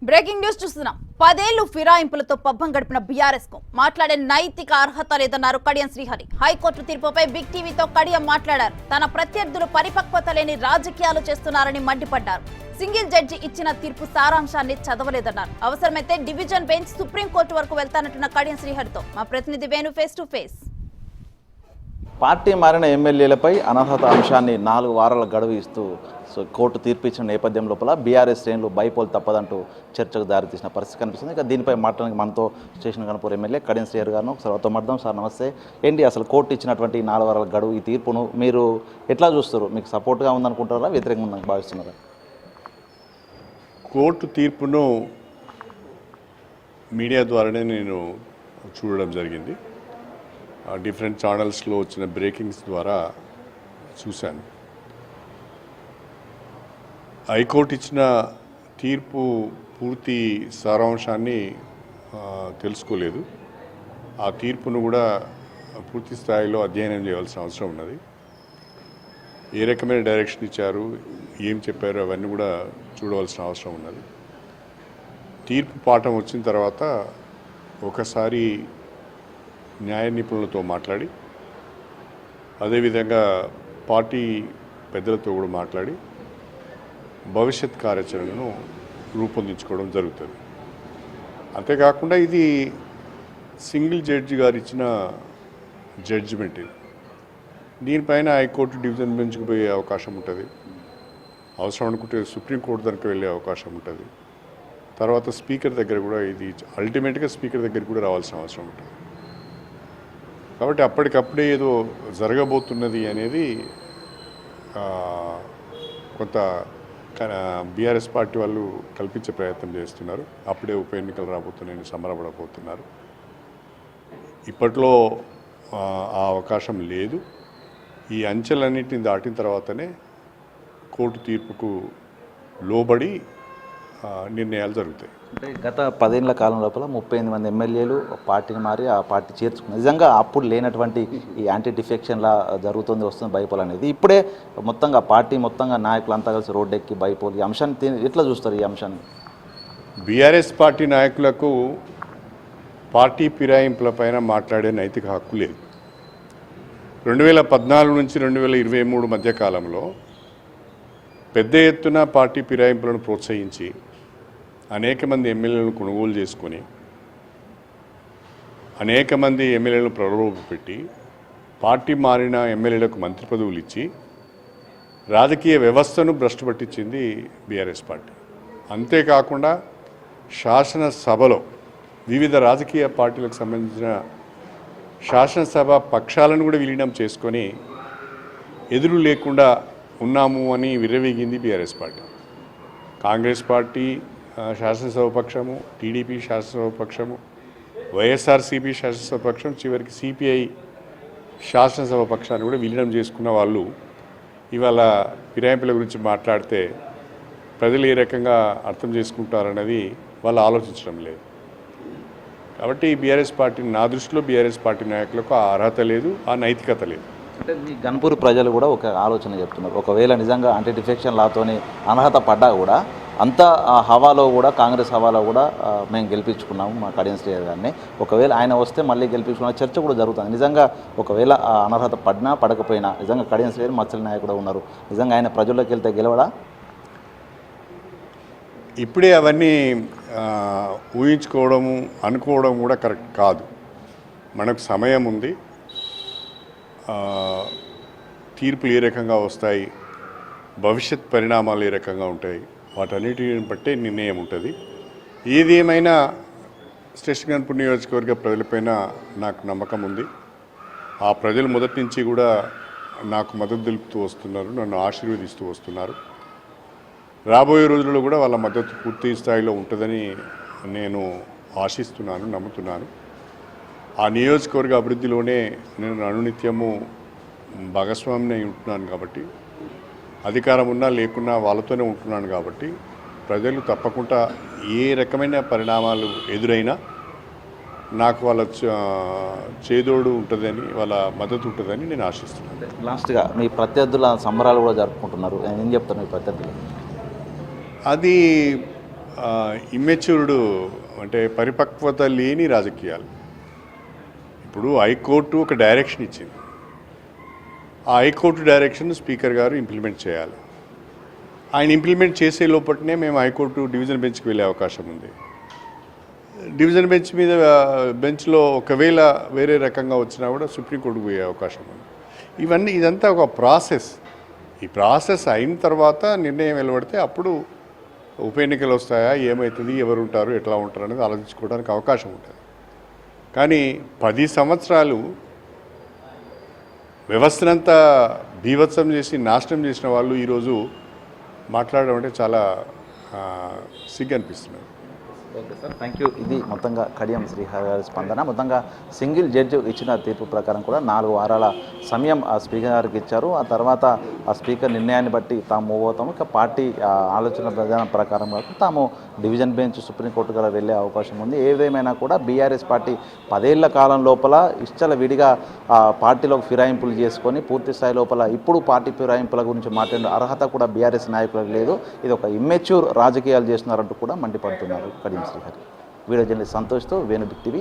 Breaking news చూస్తున్నాం. 10 ఏళ్లు ఫిరాయింపులతో పబ్బం గడిపిన బీఆర్ఎస్ కు మాట్లాడే నైతిక అర్హత లేదన్నారు కడియం శ్రీహరి. హైకోర్టు తీర్పుపై బిగ్ టీవీతో కడియం మాట్లాడారు. తన ప్రత్యర్థులు పరిపక్వత లేని రాజకీయాలు చేస్తున్నారని మండిపడ్డారు. సింగిల్ జడ్జి ఇచ్చిన తీర్పు సారాంశాన్ని చదవలేదన్నారు. అవసరమైతే డివిజన్ బెంచ్ సుప్రీంకోర్టు వరకు వెళ్తానంటున్న కడియం శ్రీహరితో మా ప్రతినిధి Venu face to face. Party మారిన ఎమ్మెల్యేలపై అనర్హత అంశాన్ని 4 వారాల గడువు ఇస్తూ కోర్టు తీర్పు ఇచ్చిన నేపథ్యం లోపల బీఆర్ఎస్ శ్రేణులు బైపోల్ తప్పదంటూ చర్చకు దారితీసిన పరిస్థితి కనిపిస్తుంది. ఇక దీనిపై మాట్లాడడానికి మనతో స్టేషన్ గణపూర్ ఎమ్మెల్యే కడియం శ్రీహరి గారు ఒకసారి మాట్లాడదాం. సార్ నమస్తే. ఏంటి అసలు కోర్టు ఇచ్చినటువంటి 4 వారాల గడువు, ఈ తీర్పును మీరు ఎట్లా చూస్తారు? మీకు సపోర్ట్గా ఉందనుకుంటారా, వ్యతిరేకంగా ఉందని భావిస్తున్నారా? కోర్టు తీర్పును మీడియా ద్వారానే నేను చూడడం జరిగింది. డిఫరెంట్ ఛానల్స్లో వచ్చిన బ్రేకింగ్స్ ద్వారా చూశాను. హైకోర్టు ఇచ్చిన తీర్పు పూర్తి సారాంశాన్ని తెలుసుకోలేదు. ఆ తీర్పును కూడా పూర్తి స్థాయిలో అధ్యయనం చేయవలసిన అవసరం ఉన్నది. ఏ రకమైన డైరెక్షన్ ఇచ్చారు, ఏం చెప్పారు, అవన్నీ కూడా చూడవలసిన అవసరం ఉన్నది. తీర్పు పాఠం వచ్చిన తర్వాత ఒకసారి న్యాయ నిపుణులతో మాట్లాడి, అదేవిధంగా పార్టీ పెద్దలతో కూడా మాట్లాడి భవిష్యత్ కార్యాచరణను రూపొందించుకోవడం జరుగుతుంది. అంతేకాకుండా ఇది సింగిల్ జడ్జి గారు ఇచ్చిన జడ్జిమెంట్. ఇది దీనిపైన హైకోర్టు డివిజన్ బెంచ్కి పోయే అవకాశం ఉంటుంది. అవసరం అనుకుంటే సుప్రీంకోర్టు దగ్గరికి వెళ్ళే అవకాశం ఉంటుంది. తర్వాత స్పీకర్ దగ్గర కూడా ఇది అల్టిమేట్గా స్పీకర్ దగ్గర కూడా రావాల్సిన అవసరం ఉంటుంది. కాబట్టి అప్పటికప్పుడే ఏదో జరగబోతున్నది అనేది కొంత బీఆర్ఎస్ పార్టీ వాళ్ళు కల్పించే ప్రయత్నం చేస్తున్నారు. అప్పుడే ఉప ఎన్నికలు రాబోతున్నాయని సంబరపడబోతున్నారు. ఇప్పట్లో ఆ అవకాశం లేదు. ఈ అంచెలన్నింటిని దాటిన తర్వాతనే కోర్టు తీర్పుకు లోబడి నిర్ణయాలు జరుగుతాయి. అంటే గత 10 ఏళ్ల కాలం లోపల 38 మంది ఎమ్మెల్యేలు పార్టీని మారి ఆ పార్టీ చేర్చుకున్నారు. నిజంగా అప్పుడు లేనటువంటి ఈ యాంటీ డిఫెక్షన్లా జరుగుతుంది, వస్తుంది బైపోల్ అనేది. ఇప్పుడే మొత్తంగా పార్టీ మొత్తంగా నాయకులంతా కలిసి రోడ్డెక్కి బైపోల్, ఈ అంశాన్ని ఎట్లా చూస్తారు? ఈ అంశాన్ని బీఆర్ఎస్ పార్టీ నాయకులకు పార్టీ ఫిరాయింపుల పైన మాట్లాడే నైతిక హక్కు లేదు. 2014 నుంచి 2023 మధ్య కాలంలో పెద్ద ఎత్తున పార్టీ ఫిరాయింపులను ప్రోత్సహించి అనేక మంది ఎమ్మెల్యేలను కొనుగోలు చేసుకొని అనేక మంది ఎమ్మెల్యేలను ప్రలోభపెట్టి పార్టీ మారిన ఎమ్మెల్యేలకు మంత్రి పదవులు ఇచ్చి రాజకీయ వ్యవస్థను భ్రష్టు పట్టించింది బీఆర్ఎస్ పార్టీ. అంతేకాకుండా శాసనసభలో వివిధ రాజకీయ పార్టీలకు సంబంధించిన శాసనసభ పక్షాలను కూడా విలీనం చేసుకొని ఎదురు లేకుండా ఉన్నాము అని విర్రవీగింది బీఆర్ఎస్ పార్టీ. కాంగ్రెస్ పార్టీ శాసనసభ పక్షము, టీడీపీ శాసనసభ పక్షము, వైఎస్ఆర్సీపీ శాసనసభ పక్షం, చివరికి సిపిఐ శాసనసభ పక్షాన్ని కూడా విలీనం చేసుకున్న వాళ్ళు ఇవాళ ఫిరాయింపుల గురించి మాట్లాడితే ప్రజలు ఏ రకంగా అర్థం చేసుకుంటారన్నది వాళ్ళు ఆలోచించడం లేదు. కాబట్టి బీఆర్ఎస్ పార్టీ, నా దృష్టిలో బీఆర్ఎస్ పార్టీ నాయకులకు ఆ అర్హత లేదు, ఆ నైతికత లేదు. అంటే మీ గన్పూర్ ప్రజలు కూడా ఒక ఆలోచన చెప్తున్నారు. ఒకవేళ నిజంగా యాంటీ డిఫెక్షన్ లాతోని అనర్హత పడ్డా కూడా అంత హవాలో కూడా, కాంగ్రెస్ హవాలో కూడా మేము గెలిపించుకున్నాము మా కడియం శ్రీహరి గారిని, ఒకవేళ ఆయన వస్తే మళ్ళీ గెలిపించుకున్న చర్చ కూడా జరుగుతుంది. నిజంగా ఒకవేళ అనర్హత పడినా పడకపోయినా నిజంగా కడియం శ్రీహరి మత్స్య నాయకుడు ఉన్నారు, నిజంగా ఆయన ప్రజల్లోకి వెళ్తే గెలవడా? ఇప్పుడే అవన్నీ ఊహించుకోవడము, అనుకోవడం కూడా కరెక్ట్ కాదు. మనకు సమయం ఉంది. తీర్పులు ఏ రకంగా వస్తాయి, భవిష్యత్ పరిణామాలు ఏ రకంగా ఉంటాయి, వాటన్నిటిని బట్టే నిర్ణయం ఉంటుంది. ఏది ఏమైనా స్టేషన్ గన్పూర్ నియోజకవర్గ ప్రజలపైన నాకు నమ్మకం ఉంది. ఆ ప్రజలు మొదటి నుంచి కూడా నాకు మద్దతు తెలుపుతూ వస్తున్నారు, నన్ను ఆశీర్వదిస్తూ వస్తున్నారు. రాబోయే రోజుల్లో కూడా వాళ్ళ మద్దతు పూర్తి స్థాయిలో ఉంటుందని నేను ఆశిస్తున్నాను, నమ్ముతున్నాను. ఆ నియోజకవర్గ అభివృద్ధిలోనే నేను అనునిత్యము భాగస్వామిని ఉంటున్నాను. కాబట్టి అధికారం ఉన్నా లేకున్నా వాళ్ళతోనే ఉంటున్నాను. కాబట్టి ప్రజలు తప్పకుండా ఏ రకమైన పరిణామాలు ఎదురైనా నాకు వాళ్ళ చేదోడు ఉంటుందని, వాళ్ళ మద్దతు ఉంటుందని నేను ఆశిస్తున్నాను. లాస్ట్గా మీ ప్రత్యర్థుల సంబరాలు కూడా జరుపుకుంటున్నారు, ఏం చెప్తారు మీ ప్రత్యర్థులు? అది ఇమ్మెచ్యూర్డ్ అంటే పరిపక్వత లేని రాజకీయాలు. ఇప్పుడు హైకోర్టు ఒక డైరెక్షన్ ఇచ్చింది. ఆ హైకోర్టు డైరెక్షన్ స్పీకర్ గారు ఇంప్లిమెంట్ చేయాలి. ఆయన ఇంప్లిమెంట్ చేసే లోపలనే మేము హైకోర్టు డివిజన్ బెంచ్కి వెళ్ళే అవకాశం ఉంది. డివిజన్ బెంచ్లో ఒకవేళ వేరే రకంగా వచ్చినా కూడా సుప్రీంకోర్టుకు పోయే అవకాశం ఉంది. ఇదంతా ఒక ప్రాసెస్. ఈ ప్రాసెస్ అయిన తర్వాత నిర్ణయం వెలువడితే అప్పుడు ఉప ఎన్నికలు వస్తాయా, ఏమవుతుంది, ఎవరు ఉంటారు, ఎట్లా ఉంటారు అనేది ఆలోచించుకోవడానికి అవకాశం ఉంటుంది. కానీ 10 సంవత్సరాలు వ్యవస్థనంతా బీభత్సం చేసి నాశనం చేసిన వాళ్ళు ఈరోజు మాట్లాడడం అంటే చాలా సిగ్గు అనిపిస్తున్నారు. Okay sir, thank you. ఇది మొత్తంగా కడియం శ్రీహరి గారి స్పందన. మొత్తంగా సింగిల్ జడ్జి ఇచ్చిన తీర్పు ప్రకారం కూడా 4 వారాల సమయం ఆ స్పీకర్ గారికి ఇచ్చారు. ఆ తర్వాత ఆ స్పీకర్ నిర్ణయాన్ని బట్టి తాము మూవ్ అవుతాము. ఇక పార్టీ ఆలోచన విధానం ప్రకారం కాకుండా తాము డివిజన్ బెంచ్ సుప్రీంకోర్టు గారు వెళ్ళే అవకాశం ఉంది. ఏదేమైనా కూడా బీఆర్ఎస్ పార్టీ 10 ఏళ్ల కాలం లోపల ఇష్టల విడిగా పార్టీలోకి ఫిరాయింపులు చేసుకొని పూర్తి స్థాయి లోపల ఇప్పుడు పార్టీ ఫిరాయింపుల గురించి మాట్లాడే అర్హత కూడా బీఆర్ఎస్ నాయకులకు లేదు. ఇది ఒక ఇమ్మెచ్యూర్ రాజకీయాలు చేస్తున్నారంటూ కూడా మండిపడుతున్నారు కడియం శ్రీహరి. వీడియో జర్నలిస్ట్ సంతోష్తో వేణు బిగ్ టీవీ.